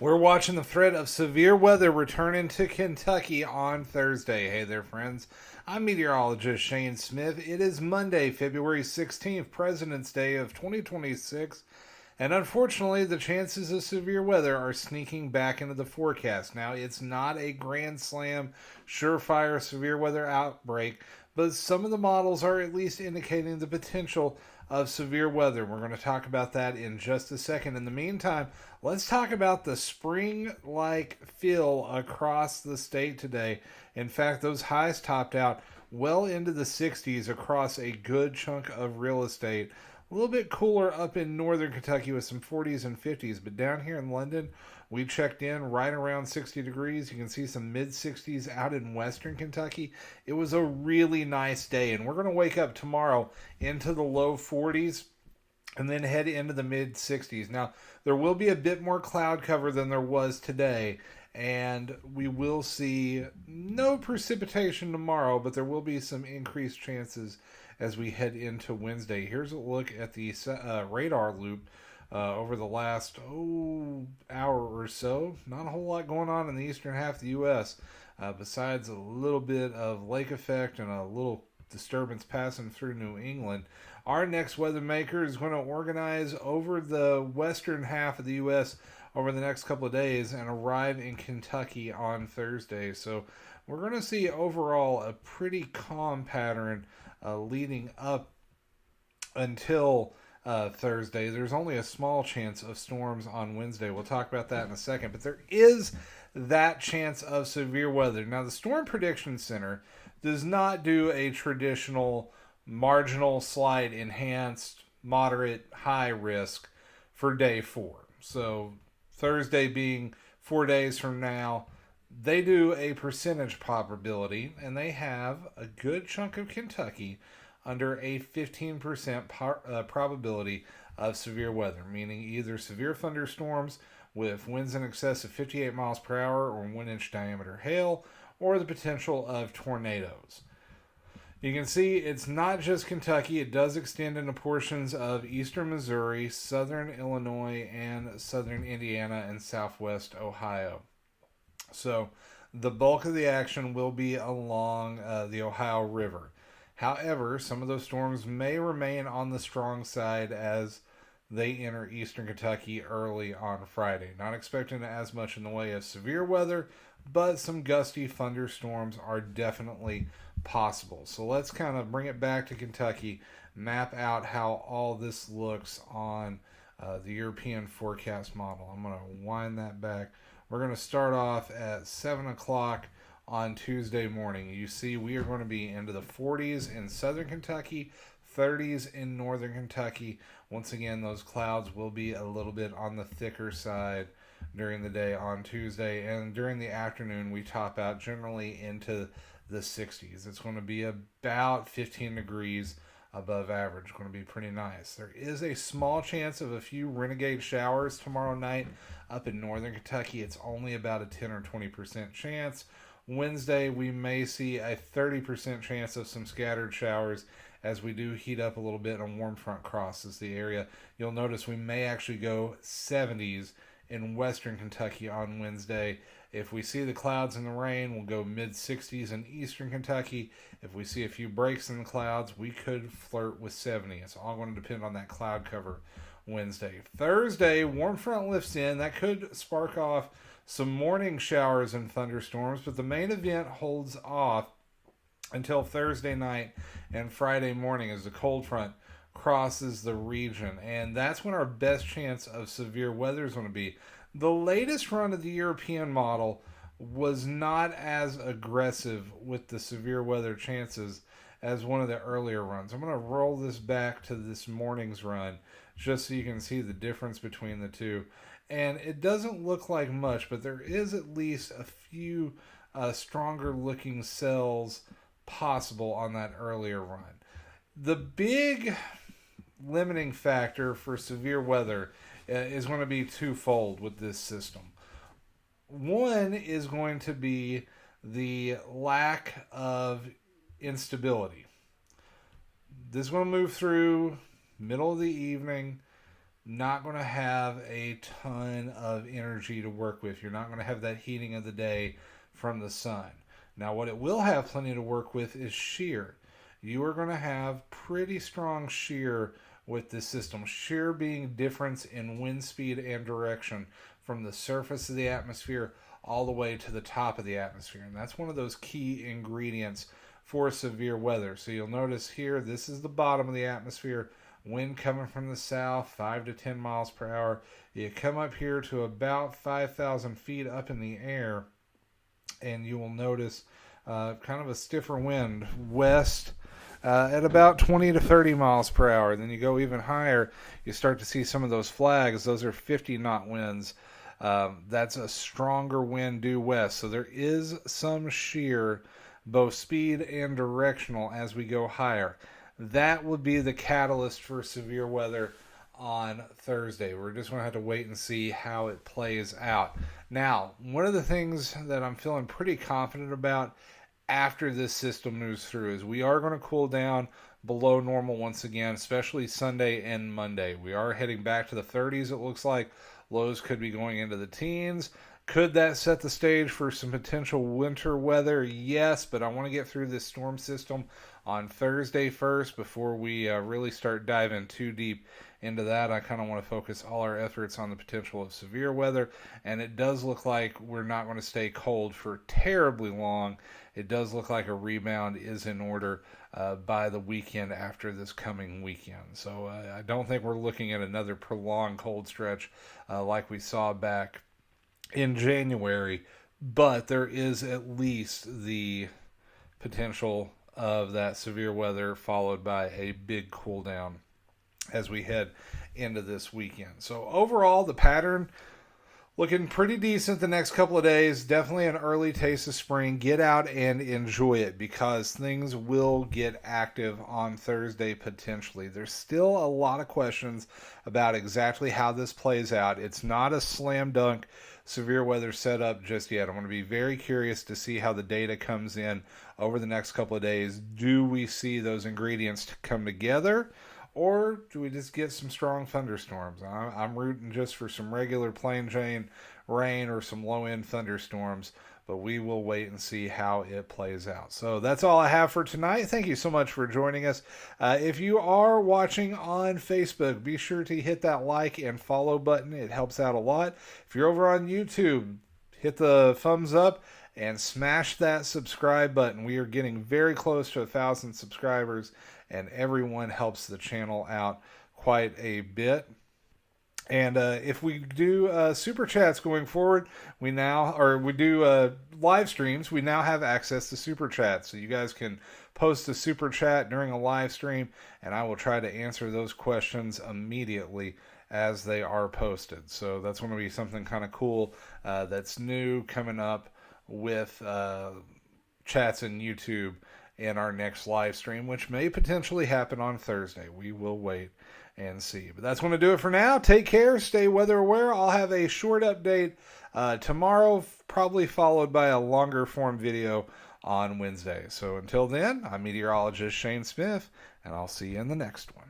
We're watching the threat of severe weather returning to Kentucky on Thursday. Hey there, friends. I'm meteorologist Shane Smith. It is Monday, February 16th, President's Day of 2026. And unfortunately, the chances of severe weather are sneaking back into the forecast. Now, it's not a grand slam, surefire severe weather outbreak, but some of the models are at least indicating the potential of severe weather. We're going to talk about that in just a second. In the meantime, let's talk about the spring like feel across the state today. In fact, those highs topped out well into the 60s across a good chunk of real estate. A little bit cooler up in northern Kentucky with some 40s and 50s, but down here in London, we checked in right around 60 degrees. You can see some mid 60s out in western Kentucky. It was a really nice day, and we're going to wake up tomorrow into the low 40s and then head into the mid 60s. Now, there will be a bit more cloud cover than there was today, and we will see no precipitation tomorrow, but there will be some increased chances as we head into Wednesday. Here's a look at the radar loop over the last hour or so. Not a whole lot going on in the eastern half of the U.S. Besides a little bit of lake effect and a little disturbance passing through New England. Our next weather maker is going to organize over the western half of the U.S. over the next couple of days and arrive in Kentucky on Thursday. So we're going to see overall a pretty calm pattern leading up until Thursday. There's only a small chance of storms on Wednesday. We'll talk about that in a second. But there is that chance of severe weather. Now, the Storm Prediction Center does not do a traditional marginal, slight, enhanced, moderate, high risk for day 4. So Thursday being 4 days from now, they do a percentage probability, and they have a good chunk of Kentucky under a 15% probability of severe weather, meaning either severe thunderstorms with winds in excess of 58 miles per hour or 1-inch diameter hail, or the potential of tornadoes. You can see it's not just Kentucky. It does extend into portions of eastern Missouri, southern Illinois, and southern Indiana and southwest Ohio. So the bulk of the action will be along the Ohio River. However, some of those storms may remain on the strong side as they enter eastern Kentucky early on Friday. Not expecting as much in the way of severe weather, but some gusty thunderstorms are definitely possible. So let's kind of bring it back to Kentucky, map out how all this looks on the European forecast model. I'm going to wind that back. We're going to start off at 7 o'clock on Tuesday morning. You see, we are going to be into the 40s in southern Kentucky, 30s in northern Kentucky. Once again, those clouds will be a little bit on the thicker side during the day on Tuesday, and during the afternoon we top out generally into the 60s. It's going to be about 15 degrees above average. Going to be pretty nice. There is a small chance of a few renegade showers tomorrow night up in northern Kentucky. It's only about a 10 or 20% chance. Wednesday we may see a 30% chance of some scattered showers as we do heat up a little bit and a warm front crosses the area. You'll notice we may actually go 70s in western Kentucky on Wednesday. If we see the clouds and the rain, we'll go mid 60s in eastern Kentucky. If we see a few breaks in the clouds, we could flirt with 70. It's all going to depend on that cloud cover Wednesday. Thursday, warm front lifts in. That could spark off some morning showers and thunderstorms, but the main event holds off until Thursday night and Friday morning as the cold front crosses the region, and that's when our best chance of severe weather is going to be. The latest run of the European model was not as aggressive with the severe weather chances as one of the earlier runs. I'm going to roll this back to this morning's run just so you can see the difference between the two. And it doesn't look like much, but there is at least a few stronger looking cells possible on that earlier run. The big limiting factor for severe weather is going to be twofold with this system. One is going to be the lack of instability. This is going to move through middle of the evening. not going to have a ton of energy to work with. You're not going to have that heating of the day from the sun. Now, what it will have plenty to work with is shear. You are going to have pretty strong shear with this system. Shear being difference in wind speed and direction from the surface of the atmosphere all the way to the top of the atmosphere. And that's one of those key ingredients for severe weather. So you'll notice here, this is the bottom of the atmosphere. Wind coming from the south, 5 to 10 miles per hour. You come up here to about 5,000 feet up in the air, and you will notice kind of a stiffer wind west at about 20 to 30 miles per hour. Then you go even higher, you start to see some of those flags. Those are 50 knot winds. That's a stronger wind due west. So there is some shear, both speed and directional, as we go higher. That would be the catalyst for severe weather on Thursday. We're just going to have to wait and see how it plays out. Now, one of the things that I'm feeling pretty confident about after this system moves through is we are going to cool down below normal once again, especially Sunday and Monday. We are heading back to the 30s, it looks like. Lows could be going into the teens. Could that set the stage for some potential winter weather? Yes, but I want to get through this storm system on Thursday first before we really start diving too deep into that. I kind of want to focus all our efforts on the potential of severe weather, and it does look like we're not going to stay cold for terribly long. It does look like a rebound is in order by the weekend after this coming weekend. So I don't think we're looking at another prolonged cold stretch like we saw back in January, but there is at least the potential of that severe weather followed by a big cool down as we head into this weekend. So overall, the pattern looking pretty decent the next couple of days. Definitely an early taste of spring. Get out and enjoy it because things will get active on Thursday potentially. There's still a lot of questions about exactly how this plays out. It's not a slam dunk severe weather setup just yet. I'm going to be very curious to see how the data comes in over the next couple of days. Do we see those ingredients come together? Or do we just get some strong thunderstorms? I'm rooting just for some regular plain Jane rain or some low-end thunderstorms, but we will wait and see how it plays out. So that's all I have for tonight. Thank you so much for joining us. If you are watching on Facebook, be sure to hit that like and follow button. It helps out a lot. If you're over on YouTube, hit the thumbs up and smash that subscribe button. We are getting very close to 1,000 subscribers, and everyone helps the channel out quite a bit. And if we do super chats going forward, we do live streams, we now have access to super chats. So you guys can post a super chat during a live stream, and I will try to answer those questions immediately as they are posted. So that's going to be something kind of cool that's new coming up with chats in YouTube in our next live stream, which may potentially happen on Thursday. We will wait and see. But that's going to do it for now. Take care. Stay weather aware. I'll have a short update tomorrow, probably followed by a longer form video on Wednesday. So until then, I'm meteorologist Shane Smith, and I'll see you in the next one.